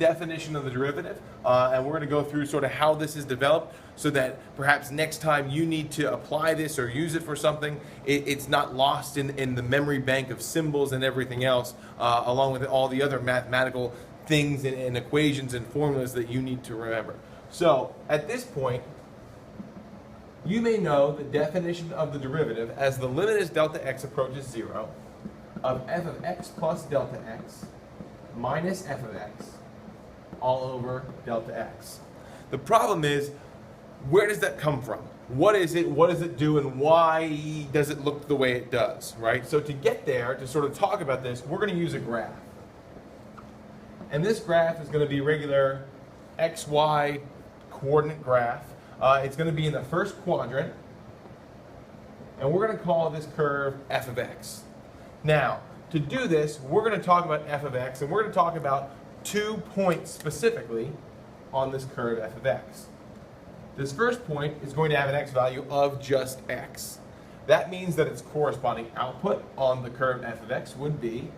definition of the derivative, and we're going to go through sort of how this is developed so that perhaps next time you need to apply this or use it for something, it's not lost in the memory bank of symbols and everything else, along with all the other mathematical things and equations and formulas that you need to remember. So at this point, you may know the definition of the derivative as the limit as delta x approaches 0 of f of x plus delta x minus f of x all over delta x. The problem is, where does that come from? What is it? What does it do? And why does it look the way it does, right? So to get there, to sort of talk about this, we're going to use a graph. And this graph is going to be regular XY coordinate graph. It's going to be in the first quadrant. And we're going to call this curve f of x. Now, to do this, we're going to talk about f of x, and we're going to talk about 2 points specifically on this curve f of x. This first point is going to have an x value of just x. That means that its corresponding output on the curve f of x would be,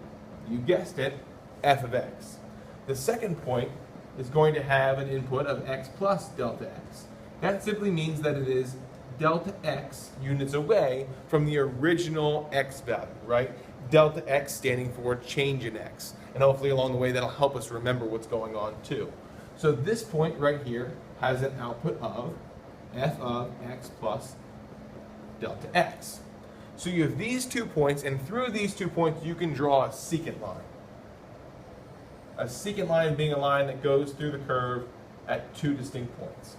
you guessed it, f of x. The second point is going to have an input of x plus delta x. That simply means that it is delta x units away from the original x value, right? Delta x standing for change in x. And hopefully along the way that'll help us remember what's going on too. So this point right here has an output of f of x plus delta x. So you have these 2 points, and through these 2 points you can draw a secant line. A secant line being a line that goes through the curve at 2 distinct points,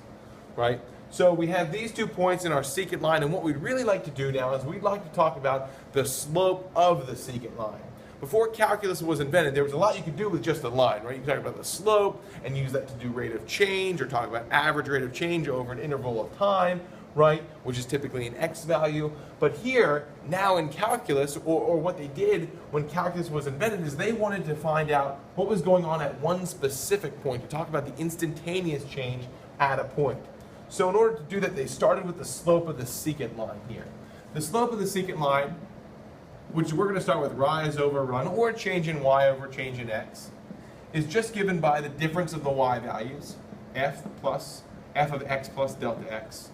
right? So we have these 2 points in our secant line, and what we'd really like to do now is we'd like to talk about the slope of the secant line. Before calculus was invented, there was a lot you could do with just a line, right? You could talk about the slope and use that to do rate of change, or talk about average rate of change over an interval of time, right? Which is typically an x value. But here, now in calculus, or what they did when calculus was invented, is they wanted to find out what was going on at one specific point, to talk about the instantaneous change at a point. So in order to do that, they started with the slope of the secant line here. The slope of the secant line, which we're going to start with rise over run, or change in y over change in x, is just given by the difference of the y values, f of x plus delta x,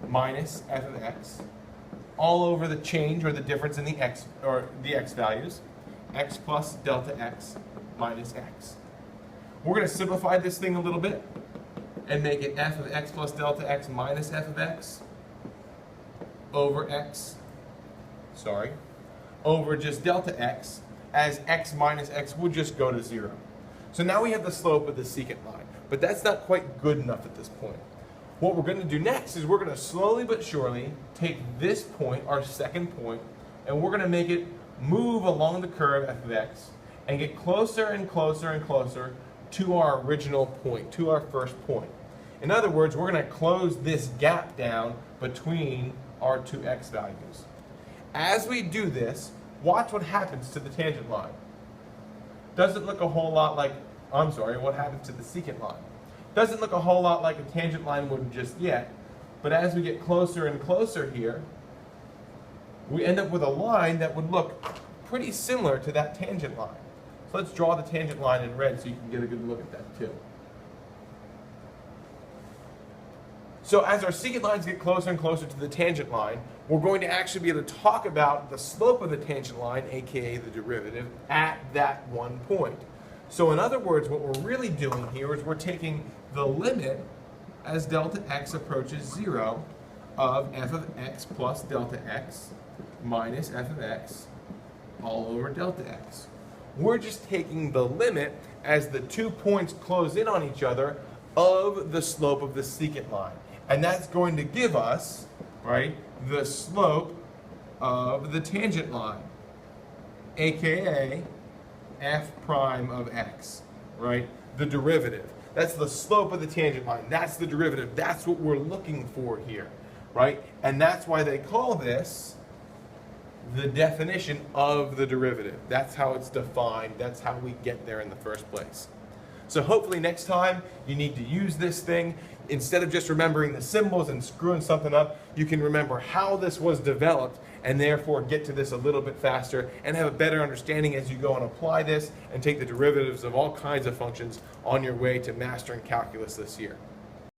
minus f of x, all over the change or the difference in the x, or the x values, x plus delta x minus x. We're going to simplify this thing a little bit and make it f of x plus delta x minus f of x over over just delta x, as x minus x would just go to 0. So now we have the slope of the secant line, but that's not quite good enough at this point. What we're going to do next is we're going to slowly but surely take this point, our second point, and we're going to make it move along the curve f of x and get closer and closer and closer to our original point, to our first point. In other words, we're going to close this gap down between our 2 x values. As we do this, watch what happens to the tangent line. Doesn't look a whole lot like, what happens to the secant line? Doesn't look a whole lot like a tangent line would just yet, but as we get closer and closer here, we end up with a line that would look pretty similar to that tangent line. So let's draw the tangent line in red so you can get a good look at that too. So as our secant lines get closer and closer to the tangent line, we're going to actually be able to talk about the slope of the tangent line, aka the derivative, at that one point. So in other words, what we're really doing here is we're taking the limit as delta x approaches 0 of f of x plus delta x minus f of x all over delta x. We're just taking the limit as the 2 points close in on each other of the slope of the secant line. And that's going to give us, right, the slope of the tangent line, aka f prime of x, right? The derivative. That's the slope of the tangent line. That's the derivative. That's what we're looking for here, right? And that's why they call this the definition of the derivative. That's how it's defined. That's how we get there in the first place. So hopefully next time you need to use this thing, instead of just remembering the symbols and screwing something up, you can remember how this was developed and therefore get to this a little bit faster and have a better understanding as you go and apply this and take the derivatives of all kinds of functions on your way to mastering calculus this year.